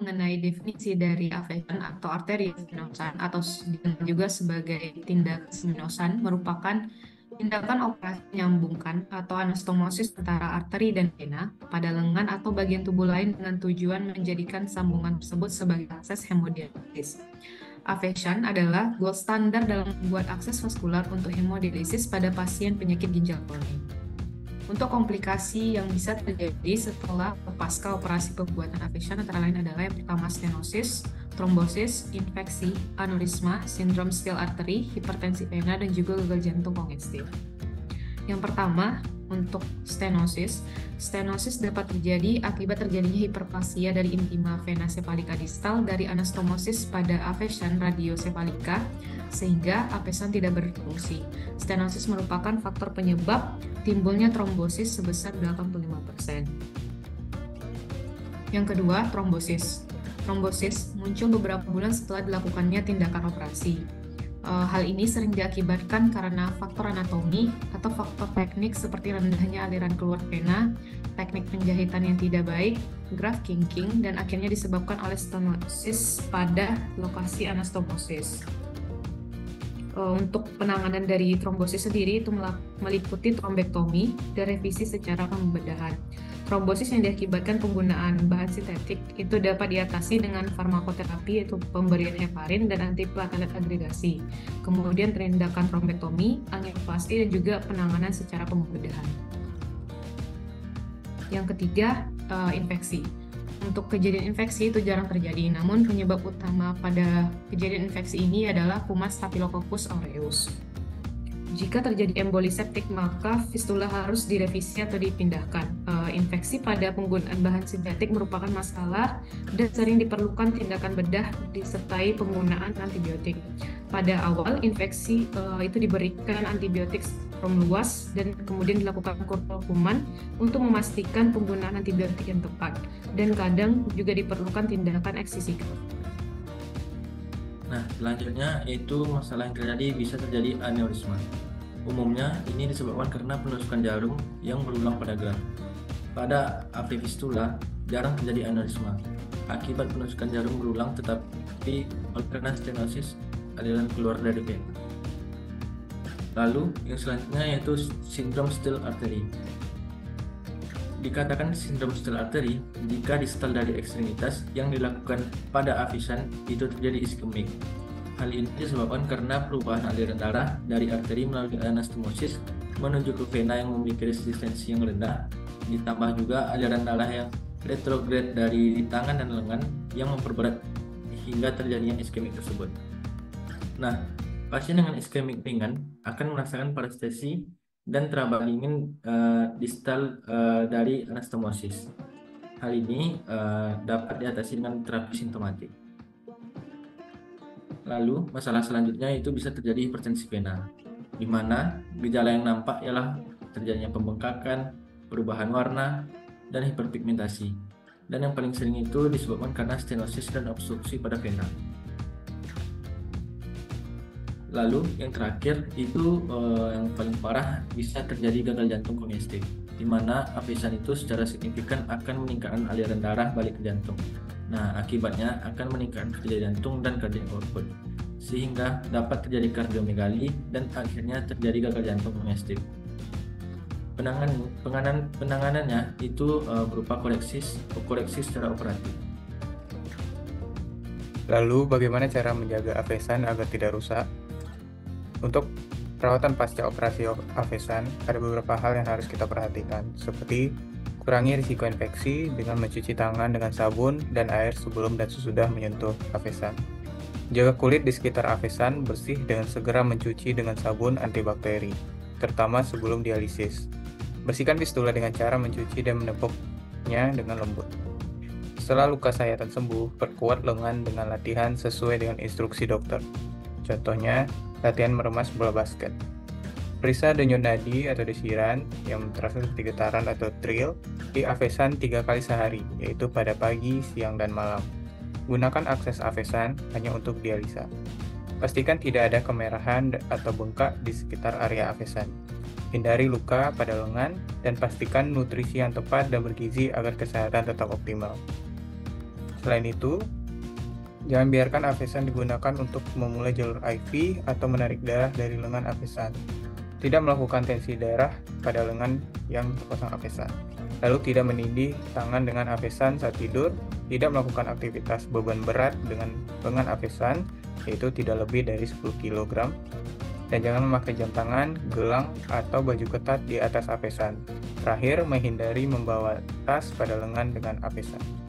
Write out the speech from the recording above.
mengenai definisi dari afesan atau arteria seminosan atau dikenal juga sebagai tindakan seminosan merupakan tindakan operasi menyambungkan atau anastomosis antara arteri dan vena pada lengan atau bagian tubuh lain dengan tujuan menjadikan sambungan tersebut sebagai akses hemodialisis. Afesan adalah gold standar dalam membuat akses vaskular untuk hemodialisis pada pasien penyakit ginjal kronik. Untuk komplikasi yang bisa terjadi setelah pasca operasi pembuatan afesan antara lain adalah yang pertama stenosis, trombosis, infeksi, aneurisma, sindrom Still artery, hipertensi vena, dan juga gagal jantung kongestif. Yang pertama, untuk stenosis. Stenosis dapat terjadi akibat terjadinya hiperplasia dari intima vena cephalika distal dari anastomosis pada afesan radiosephalika sehingga afesan tidak berfungsi. Stenosis merupakan faktor penyebab timbulnya trombosis sebesar 85%. Yang kedua, trombosis. Trombosis muncul beberapa bulan setelah dilakukannya tindakan operasi. Hal ini sering diakibatkan karena faktor anatomi atau faktor teknik seperti rendahnya aliran keluar vena, teknik penjahitan yang tidak baik, graft kinking, dan akhirnya disebabkan oleh stenosis pada lokasi anastomosis. Untuk penanganan dari trombosis sendiri itu meliputi trombektomi dan revisi secara pembedahan. Trombosis yang diakibatkan penggunaan bahan sintetik itu dapat diatasi dengan farmakoterapi yaitu pemberian heparin dan antiplatelet agregasi. Kemudian tindakan trombektomi, angioplasti, dan juga penanganan secara pembedahan. Yang ketiga, infeksi. Untuk kejadian infeksi itu jarang terjadi, namun penyebab utama pada kejadian infeksi ini adalah kuman Staphylococcus aureus. Jika terjadi emboli septik, maka fistula harus direvisi atau dipindahkan. Infeksi pada penggunaan bahan sintetik merupakan masalah dan sering diperlukan tindakan bedah disertai penggunaan antibiotik. Pada awal infeksi itu diberikan antibiotik spektrum luas dan kemudian dilakukan kontrol kuman untuk memastikan penggunaan antibiotik yang tepat. Dan kadang juga diperlukan tindakan eksisi. Nah, selanjutnya itu masalah yang terjadi bisa terjadi aneurisma. Umumnya ini disebabkan karena penusukan jarum yang berulang pada graf. Pada AV fistula jarang terjadi aneurisma akibat penusukan jarum berulang, tetapi karena stenosis aliran keluar dari vena. Lalu yang selanjutnya yaitu sindrom Still artery. Dikatakan sindrom Still artery jika distal dari ekstremitas yang dilakukan pada afesan itu terjadi iskemik. Hal ini disebabkan karena perubahan aliran darah dari arteri melalui anastomosis menuju ke vena yang memiliki resistensi yang rendah, ditambah juga aliran darah yang retrograde dari tangan dan lengan yang memperberat hingga terjadinya iskemik tersebut. Nah, pasien dengan iskemik ringan akan merasakan parestesi dan teraba dingin distal dari anastomosis. Hal ini dapat diatasi dengan terapi simptomatik. Lalu masalah selanjutnya itu bisa terjadi hipertensi vena, di mana gejala yang nampak ialah terjadinya pembengkakan, perubahan warna, dan hiperpigmentasi. Dan yang paling sering itu disebabkan karena stenosis dan obstruksi pada vena. Lalu yang terakhir itu yang paling parah bisa terjadi gagal jantung kongestif, di mana afesan itu secara signifikan akan meningkatkan aliran darah balik ke jantung. Nah, akibatnya akan meningkatkan kerja jantung dan cardiac output, sehingga dapat terjadi kardiomegali dan akhirnya terjadi gagal jantung kongestif. Penanganannya itu berupa koreksi secara operatif. Lalu bagaimana cara menjaga afesan agar tidak rusak? Untuk perawatan pasca operasi afesan, ada beberapa hal yang harus kita perhatikan, seperti kurangi risiko infeksi dengan mencuci tangan dengan sabun dan air sebelum dan sesudah menyentuh afesan. Jaga kulit di sekitar afesan bersih dengan segera mencuci dengan sabun antibakteri, terutama sebelum dialisis. Bersihkan fistula dengan cara mencuci dan menepuknya dengan lembut. Setelah luka sayatan sembuh, perkuat lengan dengan latihan sesuai dengan instruksi dokter. Contohnya, latihan meremas bola basket. Periksa denyut nadi atau desiran yang terasa seperti getaran atau trill di afesan 3 kali sehari, yaitu pada pagi, siang, dan malam. Gunakan akses afesan hanya untuk dialisa. Pastikan tidak ada kemerahan atau bengkak di sekitar area afesan. Hindari luka pada lengan dan pastikan nutrisi yang tepat dan bergizi agar kesehatan tetap optimal. Selain itu, jangan biarkan Avesan digunakan untuk memulai jalur IV atau menarik darah dari lengan Avesan. Tidak melakukan tensi darah pada lengan yang terpasang Avesan. Lalu tidak menindih tangan dengan Avesan saat tidur, tidak melakukan aktivitas beban berat dengan lengan Avesan, yaitu tidak lebih dari 10 kg, dan jangan memakai jam tangan, gelang, atau baju ketat di atas Avesan. Terakhir, menghindari membawa tas pada lengan dengan Avesan.